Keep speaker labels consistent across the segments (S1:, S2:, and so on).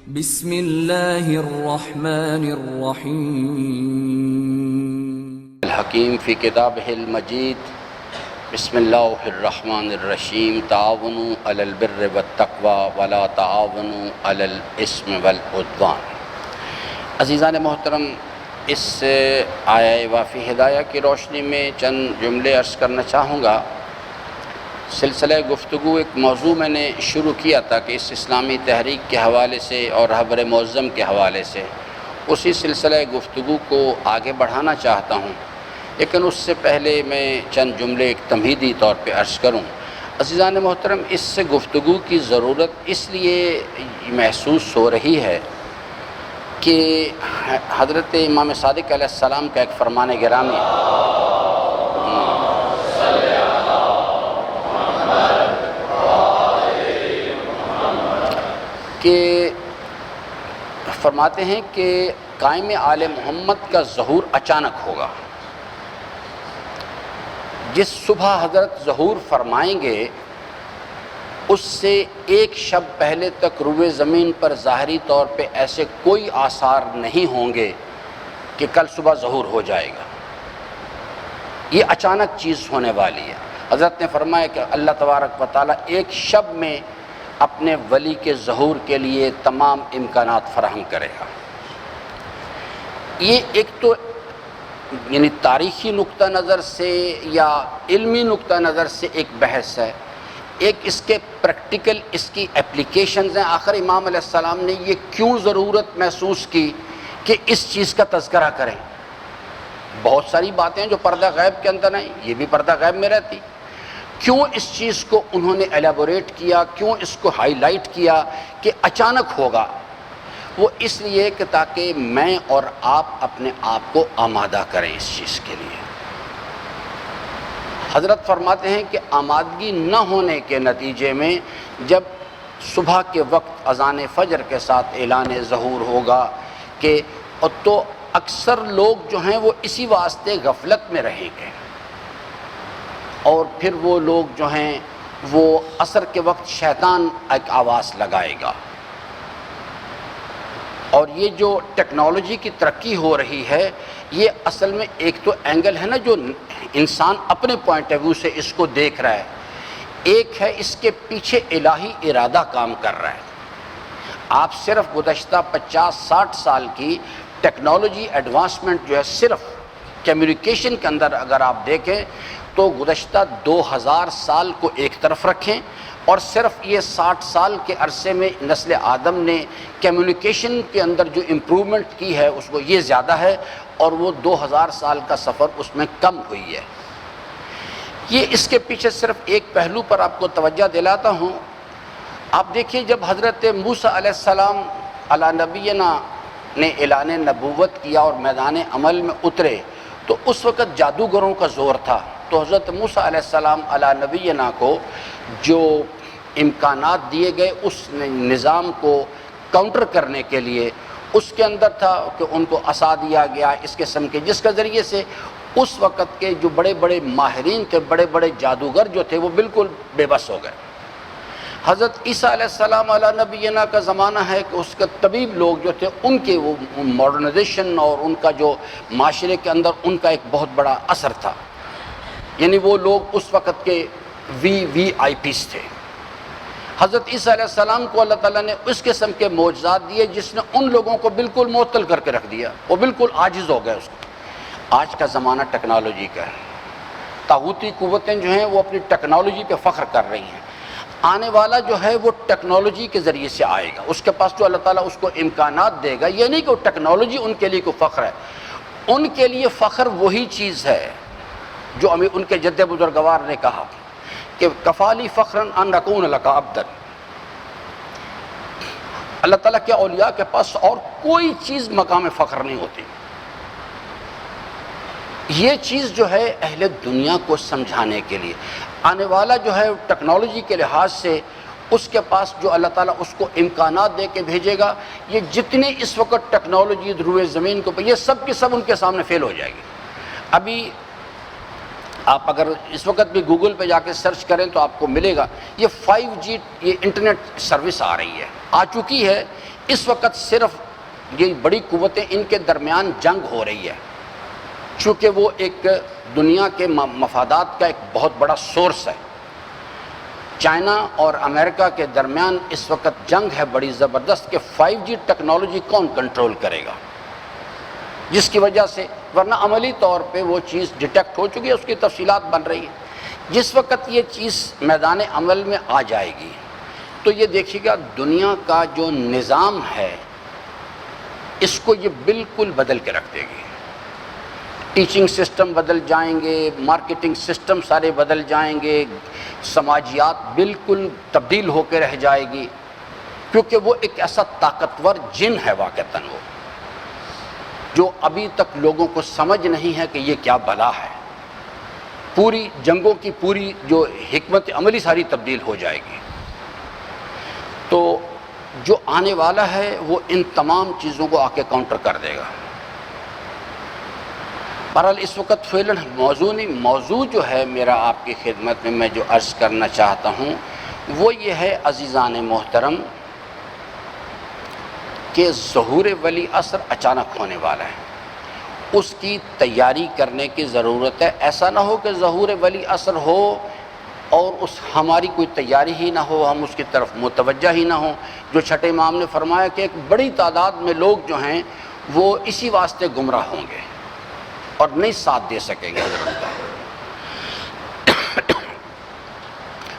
S1: بسم اللہ الرحمن الرحیم
S2: الحکیم فی کتابہ المجید بسم اللہ الرحمن الرحیم تعاونوا علی البر والتقوی ولا تعاونوا علی الاثم والعدوان۔ عزیزان محترم، اس آیہ وافی ہدایہ کی روشنی میں چند جملے عرض کرنا چاہوں گا۔ سلسلہ گفتگو ایک موضوع میں نے شروع کیا تھا کہ اس اسلامی تحریک کے حوالے سے اور رہبر معظم کے حوالے سے اسی سلسلہ گفتگو کو آگے بڑھانا چاہتا ہوں، لیکن اس سے پہلے میں چند جملے ایک تمہیدی طور پہ عرض کروں۔ عزیزان محترم، اس سے گفتگو کی ضرورت اس لیے محسوس ہو رہی ہے کہ حضرت امام صادق علیہ السلام کا ایک فرمان گرامی کہ فرماتے ہیں کہ قائم آل محمد کا ظہور اچانک ہوگا۔ جس صبح حضرت ظہور فرمائیں گے اس سے ایک شب پہلے تک روئے زمین پر ظاہری طور پہ ایسے کوئی آثار نہیں ہوں گے کہ کل صبح ظہور ہو جائے گا۔ یہ اچانک چیز ہونے والی ہے۔ حضرت نے فرمایا کہ اللہ تبارک و تعالیٰ ایک شب میں اپنے ولی کے ظہور کے لیے تمام امکانات فراہم کرے گا۔ یہ ایک تو یعنی تاریخی نقطہ نظر سے یا علمی نقطہ نظر سے ایک بحث ہے، ایک اس کے پریکٹیکل اس کی اپلیکیشنز ہیں۔ آخر امام علیہ السلام نے یہ کیوں ضرورت محسوس کی کہ اس چیز کا تذکرہ کریں؟ بہت ساری باتیں جو پردہ غیب کے اندر ہیں، یہ بھی پردہ غیب میں رہتی۔ کیوں اس چیز کو انہوں نے ایلیبوریٹ کیا، کیوں اس کو ہائی لائٹ کیا کہ اچانک ہوگا؟ وہ اس لیے کہ تاکہ میں اور آپ اپنے آپ کو آمادہ کریں اس چیز کے لیے۔ حضرت فرماتے ہیں کہ آمادگی نہ ہونے کے نتیجے میں جب صبح کے وقت اذان فجر کے ساتھ اعلان ظہور ہوگا کہ تو اکثر لوگ جو ہیں وہ اسی واسطے غفلت میں رہیں گے، اور پھر وہ لوگ جو ہیں وہ عصر کے وقت شیطان ایک آواز لگائے گا۔ اور یہ جو ٹیکنالوجی کی ترقی ہو رہی ہے، یہ اصل میں ایک تو اینگل ہے نا جو انسان اپنے پوائنٹ آف ویو سے اس کو دیکھ رہا ہے، ایک ہے اس کے پیچھے الہی ارادہ کام کر رہا ہے۔ آپ صرف گزشتہ 50-60 سال کی ٹیکنالوجی ایڈوانسمنٹ جو ہے صرف کمیونیکیشن کے اندر اگر آپ دیکھیں تو گزشتہ 2000 سال کو ایک طرف رکھیں اور صرف یہ 60 سال کے عرصے میں نسل آدم نے کمیونیکیشن کے اندر جو امپرومنٹ کی ہے اس کو یہ زیادہ ہے، اور وہ 2000 سال کا سفر اس میں کم ہوئی ہے۔ یہ اس کے پیچھے صرف ایک پہلو پر آپ کو توجہ دلاتا ہوں۔ آپ دیکھیے جب حضرت موسیٰ علیہ السلام علی نبینا نے اعلان نبوت کیا اور میدان عمل میں اترے تو اس وقت جادوگروں کا زور تھا، تو حضرت موسیٰ علیہ السلام علی نبینا کو جو امکانات دیے گئے اس نظام کو کاؤنٹر کرنے کے لیے اس کے اندر تھا کہ ان کو عصا دیا گیا اس قسم کے، جس کے ذریعے سے اس وقت کے جو بڑے بڑے ماہرین تھے، بڑے بڑے جادوگر جو تھے، وہ بالکل بے بس ہو گئے۔ حضرت عیسیٰ علیہ السلام علی نبینا کا زمانہ ہے کہ اس کے طبیب لوگ جو تھے ان کے وہ ماڈرنائزیشن اور ان کا جو معاشرے کے اندر ان کا ایک بہت بڑا اثر تھا، یعنی وہ لوگ اس وقت کے وی آئی پیز تھے۔ حضرت عیسیٰ علیہ السلام کو اللہ تعالیٰ نے اس قسم کے معجزات دیے جس نے ان لوگوں کو بالکل معطل کر کے رکھ دیا، وہ بالکل عاجز ہو گئے اس کو۔ آج کا زمانہ ٹیکنالوجی کا ہے، طاغوتی قوتیں جو ہیں وہ اپنی ٹیکنالوجی پہ فخر کر رہی ہیں۔ آنے والا جو ہے وہ ٹیکنالوجی کے ذریعے سے آئے گا، اس کے پاس جو اللہ تعالیٰ اس کو امکانات دے گا، یہ نہیں کہ وہ ٹیکنالوجی ان کے لیے کوئی فخر ہے، ان کے لیے فخر وہی چیز ہے جو ان کے جد بزرگوار نے کہا کہ کفالی فخراً ان اکون لک عبدا۔ اللہ تعالیٰ کے اولیاء کے پاس اور کوئی چیز مقام فخر نہیں ہوتی۔ یہ چیز جو ہے اہل دنیا کو سمجھانے کے لیے آنے والا جو ہے ٹیکنالوجی کے لحاظ سے اس کے پاس جو اللہ تعالیٰ اس کو امکانات دے کے بھیجے گا، یہ جتنے اس وقت ٹیکنالوجی روئے زمین کو یہ سب کی سب ان کے سامنے فیل ہو جائے گی۔ ابھی آپ اگر اس وقت بھی گوگل پہ جا کے سرچ کریں تو آپ کو ملے گا، یہ 5G یہ انٹرنیٹ سروس آ رہی ہے، آ چکی ہے۔ اس وقت صرف یہ بڑی قوتیں ان کے درمیان جنگ ہو رہی ہے، چونکہ وہ ایک دنیا کے مفادات کا ایک بہت بڑا سورس ہے۔ چائنا اور امریکہ کے درمیان اس وقت جنگ ہے بڑی زبردست کہ 5G ٹیکنالوجی کون کنٹرول کرے گا، جس کی وجہ سے ورنہ عملی طور پہ وہ چیز ڈیٹیکٹ ہو چکی ہے، اس کی تفصیلات بن رہی ہیں۔ جس وقت یہ چیز میدان عمل میں آ جائے گی تو یہ دیکھیے گا دنیا کا جو نظام ہے اس کو یہ بالکل بدل کے رکھ دے گی۔ ٹیچنگ سسٹم بدل جائیں گے، مارکیٹنگ سسٹم سارے بدل جائیں گے، سماجیات بالکل تبدیل ہو کے رہ جائے گی، کیونکہ وہ ایک ایسا طاقتور جن ہے واقعتاً وہ، جو ابھی تک لوگوں کو سمجھ نہیں ہے کہ یہ کیا بلا ہے۔ پوری جنگوں کی پوری جو حکمت عملی ساری تبدیل ہو جائے گی۔ تو جو آنے والا ہے وہ ان تمام چیزوں کو آ کے کاؤنٹر کر دے گا۔ بہرحال اس وقت فعلاً موضوع نہیں، موضوع جو ہے میرا آپ کی خدمت میں جو عرض کرنا چاہتا ہوں وہ یہ ہے عزیزان محترم کہ ظہور ولی عصر اچانک ہونے والا ہے، اس کی تیاری کرنے کی ضرورت ہے۔ ایسا نہ ہو کہ ظہور ولی عصر ہو اور ہماری کوئی تیاری ہی نہ ہو، ہم اس کی طرف متوجہ ہی نہ ہوں۔ جو چھٹے امام نے فرمایا کہ ایک بڑی تعداد میں لوگ جو ہیں وہ اسی واسطے گمراہ ہوں گے اور نہیں ساتھ دے سکیں گے حضرت کا۔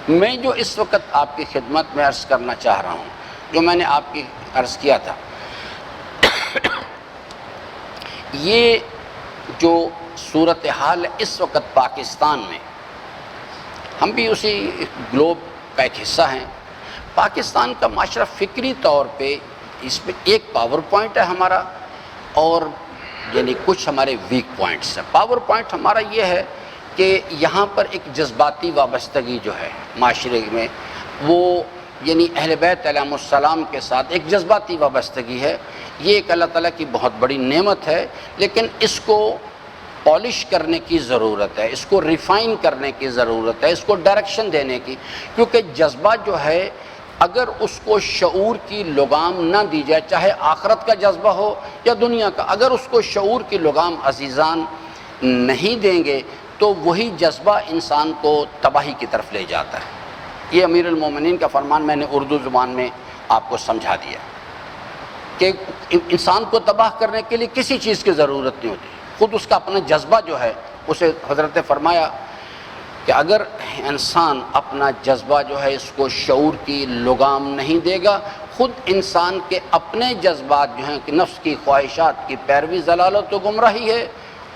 S2: میں جو اس وقت آپ کی خدمت میں عرض کرنا چاہ رہا ہوں، جو میں نے آپ کی عرض کیا تھا، یہ جو صورتحال ہے اس وقت پاکستان میں، ہم بھی اسی گلوب کا ایک حصہ ہیں۔ پاکستان کا معاشرہ فکری طور پہ اس میں ایک پاور پوائنٹ ہے ہمارا، اور یعنی کچھ ہمارے ویک پوائنٹس ہیں۔ پاور پوائنٹ ہمارا یہ ہے کہ یہاں پر ایک جذباتی وابستگی جو ہے معاشرے میں، وہ یعنی اہل بیت علیہم السلام کے ساتھ ایک جذباتی وابستگی ہے۔ یہ ایک اللہ تعالیٰ کی بہت بڑی نعمت ہے، لیکن اس کو پالش کرنے کی ضرورت ہے، اس کو ریفائن کرنے کی ضرورت ہے، اس کو ڈائریکشن دینے کی، کیونکہ جذبہ جو ہے اگر اس کو شعور کی لگام نہ دی جائے، چاہے آخرت کا جذبہ ہو یا دنیا کا، اگر اس کو شعور کی لگام عزیزان نہیں دیں گے تو وہی جذبہ انسان کو تباہی کی طرف لے جاتا ہے۔ یہ امیر المومنین کا فرمان میں نے اردو زبان میں آپ کو سمجھا دیا کہ انسان کو تباہ کرنے کے لیے کسی چیز کی ضرورت نہیں ہوتی، خود اس کا اپنا جذبہ جو ہے اسے حضرت نے فرمایا کہ اگر انسان اپنا جذبہ جو ہے اس کو شعور کی لگام نہیں دے گا، خود انسان کے اپنے جذبات جو ہیں کہ نفس کی خواہشات کی پیروی ضلالت و گمراہی ہے،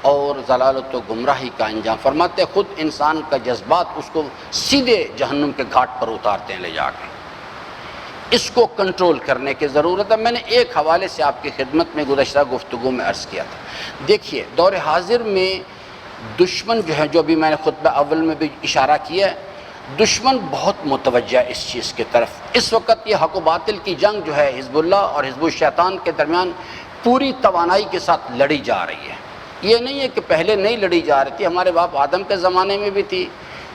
S2: اور ضلالت و گمراہی کا انجام فرماتے خود انسان کا جذبات اس کو سیدھے جہنم کے گھاٹ پر اتارتے ہیں لے جا کے۔ اس کو کنٹرول کرنے کی ضرورت ہے۔ میں نے ایک حوالے سے آپ کی خدمت میں گزشتہ گفتگو میں عرض کیا تھا۔ دیکھیے دور حاضر میں دشمن جو ہے، جو بھی میں نے خطبہ اول میں بھی اشارہ کیا ہے، دشمن بہت متوجہ ہے اس چیز کی طرف۔ اس وقت یہ حق و باطل کی جنگ جو ہے حزب اللہ اور حزب الشیطان کے درمیان پوری توانائی کے ساتھ لڑی جا رہی ہے۔ یہ نہیں ہے کہ پہلے نہیں لڑی جا رہی تھی، ہمارے باپ آدم کے زمانے میں بھی تھی،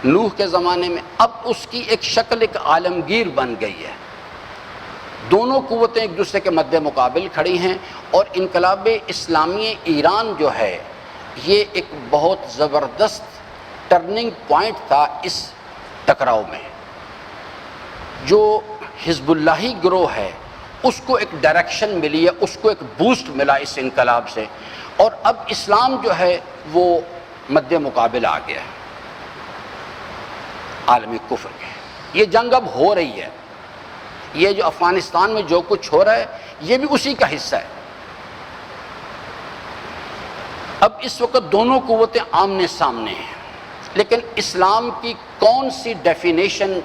S2: نوح کے زمانے میں، اب اس کی ایک شکل ایک عالمگیر بن گئی ہے۔ دونوں قوتیں ایک دوسرے کے مد مقابل کھڑی ہیں، اور انقلاب اسلامی ایران جو ہے یہ ایک بہت زبردست ٹرننگ پوائنٹ تھا اس ٹکراؤ میں۔ جو حزب اللہی گروہ ہے اس کو ایک ڈائریکشن ملی ہے، اس کو ایک بوسٹ ملا اس انقلاب سے، اور اب اسلام جو ہے وہ مد مقابل آ گیا ہے عالمی کفر کے۔ یہ جنگ اب ہو رہی ہے، یہ جو افغانستان میں جو کچھ ہو رہا ہے یہ بھی اسی کا حصہ ہے۔ اب اس وقت دونوں قوتیں آمنے سامنے ہیں، لیکن اسلام کی کون سی ڈیفینیشن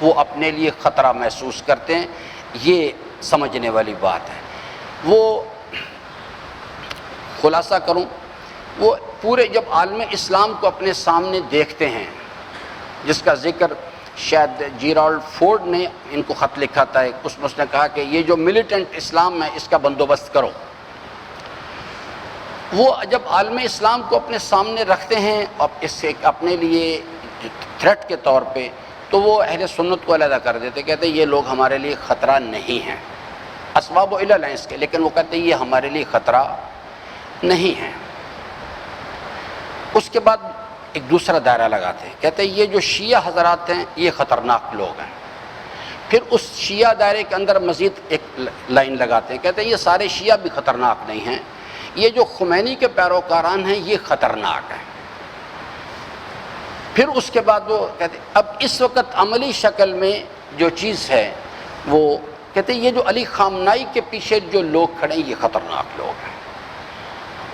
S2: وہ اپنے لیے خطرہ محسوس کرتے ہیں، یہ سمجھنے والی بات ہے۔ وہ خلاصہ کروں، وہ پورے جب عالم اسلام کو اپنے سامنے دیکھتے ہیں، جس کا ذکر شاید جیرالڈ فورڈ نے ان کو خط لکھا تھا، اس میں اس نے کہا کہ یہ جو ملیٹنٹ اسلام ہے اس کا بندوبست کرو۔ وہ جب عالم اسلام کو اپنے سامنے رکھتے ہیں اور اس سے اپنے لیے تھریٹ کے طور پہ، تو وہ اہل سنت کو علیحدہ کر دیتے، کہتے ہیں یہ لوگ ہمارے لیے خطرہ نہیں ہیں، اسباب و علل ہیں اس کے، لیکن وہ کہتے ہیں یہ ہمارے لیے خطرہ نہیں ہے۔ اس کے بعد ایک دوسرا دائرہ لگاتے ہیں، کہتے ہیں یہ جو شیعہ حضرات ہیں یہ خطرناک لوگ ہیں۔ پھر اس شیعہ دائرے کے اندر مزید ایک لائن لگاتے ہیں، کہتے ہیں یہ سارے شیعہ بھی خطرناک نہیں ہیں، یہ جو خمینی کے پیروکاران ہیں یہ خطرناک ہیں۔ پھر اس کے بعد وہ کہتے ہیں اب اس وقت عملی شکل میں جو چیز ہے وہ کہتے ہیں یہ جو علی خامنائی کے پیچھے جو لوگ کھڑے ہیں یہ خطرناک لوگ ہیں۔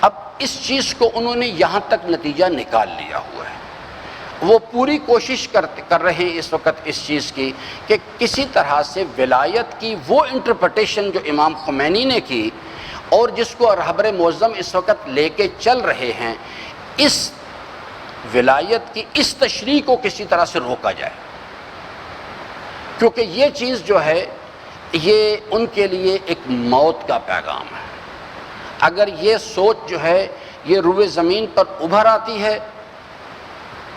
S2: اب اس چیز کو انہوں نے یہاں تک نتیجہ نکال لیا ہوا ہے، وہ پوری کوشش کر رہے ہیں اس وقت اس چیز کی کہ کسی طرح سے ولایت کی وہ انٹرپریٹیشن جو امام خمینی نے کی اور جس کو رہبر معظم اس وقت لے کے چل رہے ہیں، اس ولایت کی اس تشریح کو کسی طرح سے روکا جائے، کیونکہ یہ چیز جو ہے یہ ان کے لیے ایک موت کا پیغام ہے۔ اگر یہ سوچ جو ہے یہ روئے زمین پر ابھر آتی ہے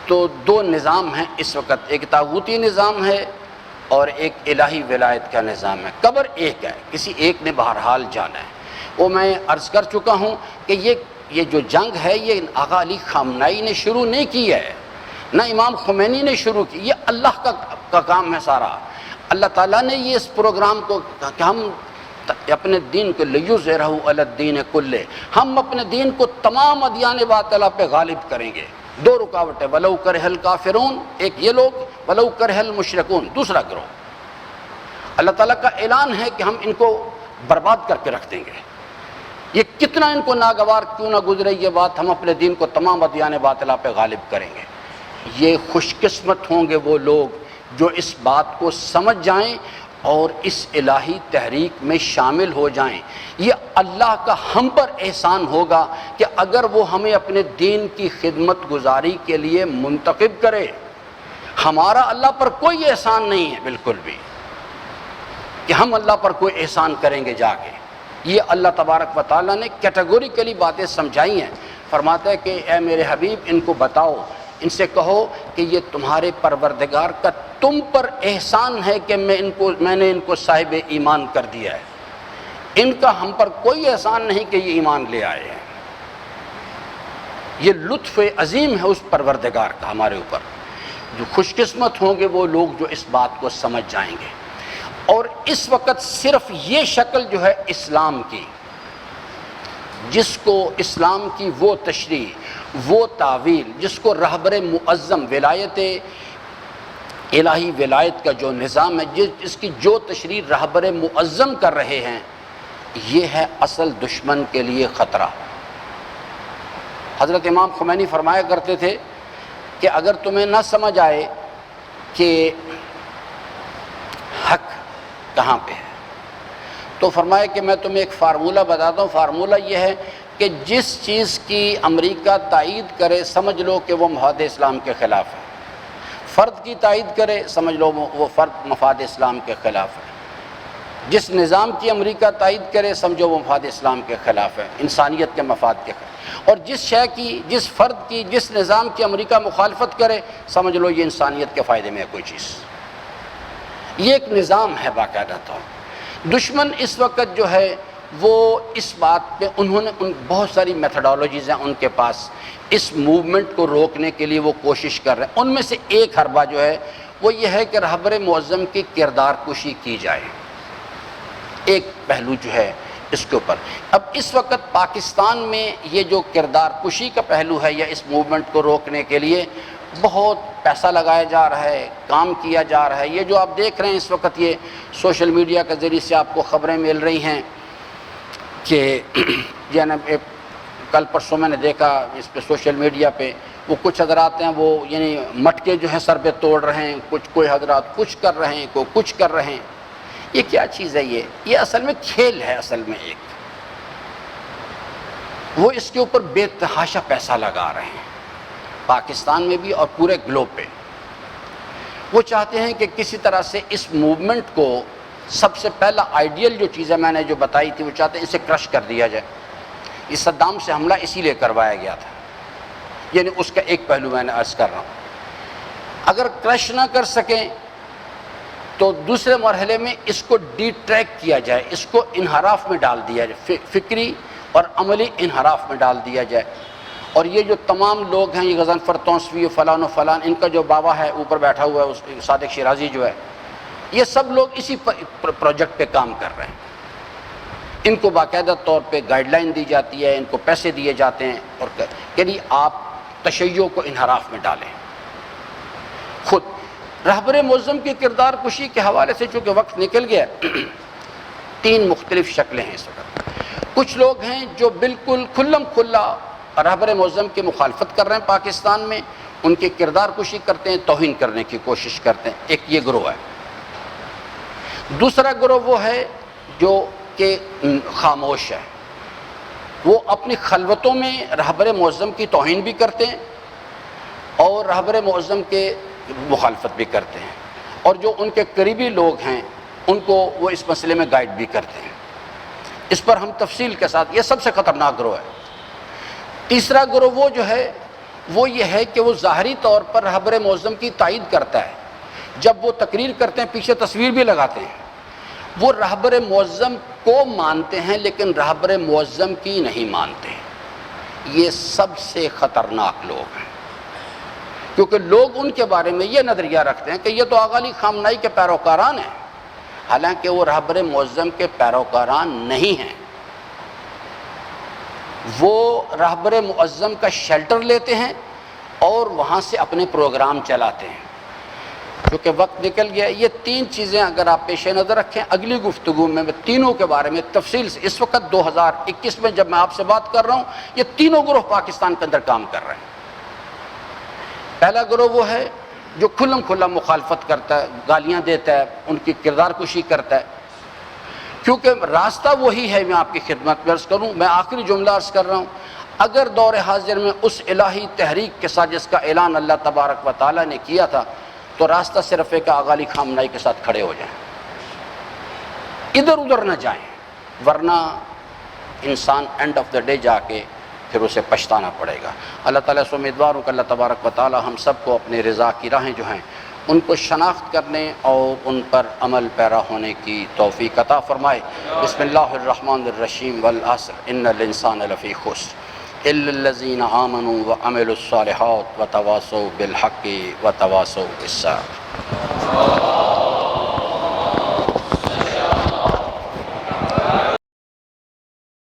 S2: تو دو نظام ہیں اس وقت، ایک طاغوتی نظام ہے اور ایک الہی ولایت کا نظام ہے۔ قبر ایک ہے، کسی ایک نے بہرحال جانا ہے۔ وہ میں عرض کر چکا ہوں کہ یہ جو جنگ ہے یہ آقا علی خامنائی نے شروع نہیں کی ہے، نہ امام خمینی نے شروع کی، یہ اللہ کا کام ہے سارا۔ اللہ تعالیٰ نے یہ اس پروگرام کو کہ ہم اپنے دین کو لیظہرہ علی الدین کلہ، ہم اپنے دین کو تمام ادیان باطلہ پہ غالب کریں گے۔ دو رکاوٹیں، ولو کرہ الکافرون، ایک یہ لوگ، ولو کرہ المشرکون دوسرا گروہ۔ اللہ تعالیٰ کا اعلان ہے کہ ہم ان کو برباد کر کے رکھ دیں گے، یہ کتنا ان کو ناگوار کیوں نہ گزرے یہ بات، ہم اپنے دین کو تمام ادیان باطلہ پہ غالب کریں گے۔ یہ خوش قسمت ہوں گے وہ لوگ جو اس بات کو سمجھ جائیں اور اس الہی تحریک میں شامل ہو جائیں۔ یہ اللہ کا ہم پر احسان ہوگا کہ اگر وہ ہمیں اپنے دین کی خدمت گزاری کے لیے منتخب کرے۔ ہمارا اللہ پر کوئی احسان نہیں ہے بالکل بھی کہ ہم اللہ پر کوئی احسان کریں گے جا کے۔ یہ اللہ تبارک و تعالیٰ نے کیٹیگوریکلی باتیں سمجھائی ہیں۔ فرماتا ہے کہ اے میرے حبیب ان کو بتاؤ، ان سے کہو کہ یہ تمہارے پروردگار کا تم پر احسان ہے کہ میں نے ان کو صاحب ایمان کر دیا ہے، ان کا ہم پر کوئی احسان نہیں کہ یہ ایمان لے آئے ہیں۔ یہ لطف عظیم ہے اس پروردگار کا ہمارے اوپر۔ جو خوش قسمت ہوں گے وہ لوگ جو اس بات کو سمجھ جائیں گے۔ اور اس وقت صرف یہ شکل جو ہے اسلام کی، جس کو اسلام کی وہ تشریح، وہ تعویل، جس کو رہبر معظم ولایت الہی ولایت کا جو نظام ہے، جس کی جو تشریح رہبر معظم کر رہے ہیں، یہ ہے اصل دشمن کے لیے خطرہ۔ حضرت امام خمینی فرمایا کرتے تھے کہ اگر تمہیں نہ سمجھ آئے کہ حق کہاں پہ ہے تو فرمایا کہ میں تمہیں ایک فارمولہ بتاتا ہوں۔ فارمولہ یہ ہے کہ جس چیز کی امریکہ تائید کرے سمجھ لو کہ وہ مفاد اسلام کے خلاف ہے، فرد کی تائید کرے سمجھ لو وہ فرد مفاد اسلام کے خلاف ہے، جس نظام کی امریکہ تائید کرے سمجھو وہ مفاد اسلام کے خلاف ہے، انسانیت کے مفاد کے خلاف، اور جس شے کی، جس فرد کی، جس نظام کی امریکہ مخالفت کرے سمجھ لو یہ انسانیت کے فائدے میں ہے کوئی چیز۔ یہ ایک نظام ہے باقاعدہ طور۔ دشمن اس وقت جو ہے وہ اس بات پہ انہوں نے بہت ساری میتھڈالوجیز ہیں ان کے پاس، اس موومنٹ کو روکنے کے لیے وہ کوشش کر رہے ہیں۔ ان میں سے ایک حربہ جو ہے وہ یہ ہے کہ رہبر معظم کی کردار کشی کی جائے، ایک پہلو جو ہے اس کے اوپر۔ اب اس وقت پاکستان میں یہ جو کردار کشی کا پہلو ہے یا اس موومنٹ کو روکنے کے لیے بہت پیسہ لگایا جا رہا ہے، کام کیا جا رہا ہے۔ یہ جو آپ دیکھ رہے ہیں اس وقت یہ سوشل میڈیا کے ذریعے سے آپ کو خبریں مل رہی ہیں کہ یعنی کل پرسوں میں نے دیکھا اس پہ سوشل میڈیا پہ وہ کچھ حضرات ہیں وہ یعنی مٹکے جو ہیں سر پہ توڑ رہے ہیں، کوئی حضرات کچھ کر رہے ہیں، کوئی کچھ کر رہے ہیں۔ یہ کیا چیز ہے؟ یہ اصل میں کھیل ہے، اصل میں ایک وہ اس کے اوپر بے تحاشا پیسہ لگا رہے ہیں پاکستان میں بھی اور پورے گلوب پہ۔ وہ چاہتے ہیں کہ کسی طرح سے اس موومنٹ کو، سب سے پہلا آئیڈیل جو چیزیں میں نے جو بتائی تھی، وہ چاہتے ہیں اسے کرش کر دیا جائے، یہ صدام سے حملہ اسی لیے کروایا گیا تھا، یعنی اس کا ایک پہلو میں نے عرض کر رہا ہوں۔ اگر کرش نہ کر سکیں تو دوسرے مرحلے میں اس کو ڈی ٹریک کیا جائے، اس کو انحراف میں ڈال دیا جائے، فکری اور عملی انحراف میں ڈال دیا جائے۔ اور یہ جو تمام لوگ ہیں، یہ غضنفر تونسوی و فلان ان کا جو بابا ہے اوپر بیٹھا ہوا ہے صادق شیرازی جو ہے، یہ سب لوگ اسی پروجیکٹ پہ کام کر رہے ہیں۔ ان کو باقاعدہ طور پہ گائیڈ لائن دی جاتی ہے، ان کو پیسے دیے جاتے ہیں اور کہ نہیں آپ تشیع کو انحراف میں ڈالیں۔ خود رہبر معظم کی کردار کشی کے حوالے سے چونکہ وقت نکل گیا، 3 مختلف شکلیں ہیں اس وقت۔ کچھ لوگ ہیں جو بالکل کھلم کھلا رہبر معظم کی مخالفت کر رہے ہیں پاکستان میں، ان کی کردار کشی کرتے ہیں، توہین کرنے کی کوشش کرتے ہیں، ایک یہ گروہ ہے۔ دوسرا گروہ وہ ہے جو کہ خاموش ہے، وہ اپنی خلوتوں میں رہبر معظم کی توہین بھی کرتے ہیں اور رہبر معظم کے مخالفت بھی کرتے ہیں، اور جو ان کے قریبی لوگ ہیں ان کو وہ اس مسئلے میں گائیڈ بھی کرتے ہیں۔ اس پر ہم تفصیل کے ساتھ، یہ سب سے خطرناک گروہ ہے۔ تیسرا گروہ وہ جو ہے وہ یہ ہے کہ وہ ظاہری طور پر رہبر معظم کی تائید کرتا ہے، جب وہ تقریر کرتے ہیں پیچھے تصویر بھی لگاتے ہیں، وہ رہبر معظم کو مانتے ہیں لیکن رہبر معظم کی نہیں مانتے۔ یہ سب سے خطرناک لوگ ہیں، کیونکہ لوگ ان کے بارے میں یہ نظریہ رکھتے ہیں کہ یہ تو آغا علی خامنہئی کے پیروکاران ہیں، حالانکہ وہ رہبر معظم کے پیروکاران نہیں ہیں۔ وہ رہبر معظم کا شیلٹر لیتے ہیں اور وہاں سے اپنے پروگرام چلاتے ہیں۔ کیونکہ وقت نکل گیا، یہ 3 چیزیں اگر آپ پیش نظر رکھیں، اگلی گفتگو میں تینوں کے بارے میں تفصیل سے، اس وقت 2021 میں جب میں آپ سے بات کر رہا ہوں، یہ تینوں گروہ پاکستان کے اندر کام کر رہے ہیں۔ پہلا گروہ وہ ہے جو کھلم کھلا مخالفت کرتا ہے، گالیاں دیتا ہے، ان کی کردار کشی کرتا ہے، کیونکہ راستہ وہی ہے۔ میں آپ کی خدمت میں عرض کروں، میں آخری جملہ عرض کر رہا ہوں، اگر دور حاضر میں اس الہی تحریک کے ساتھ جس کا اعلان اللہ تبارک و تعالیٰ نے کیا تھا، تو راستہ صرف ہے کہ آغا علی خامنہئی کے ساتھ کھڑے ہو جائیں، ادھر ادھر نہ جائیں، ورنہ انسان اینڈ آف دا ڈے جا کے پھر اسے پچھتانا پڑے گا۔ اللہ تعالیٰ سے امیدوار ہوں کہ اللہ تبارک و تعالیٰ ہم سب کو اپنے رضا کی راہیں جو ہیں ان کو شناخت کرنے اور ان پر عمل پیرا ہونے کی توفیق عطا فرمائے۔ بسم اللہ الرحمن الرحیم، والعصر ان الانسان لفی خسر الا الذین آمنوا وعملوا الصالحات وتواصوا بالحق وتواصوا بالصبر۔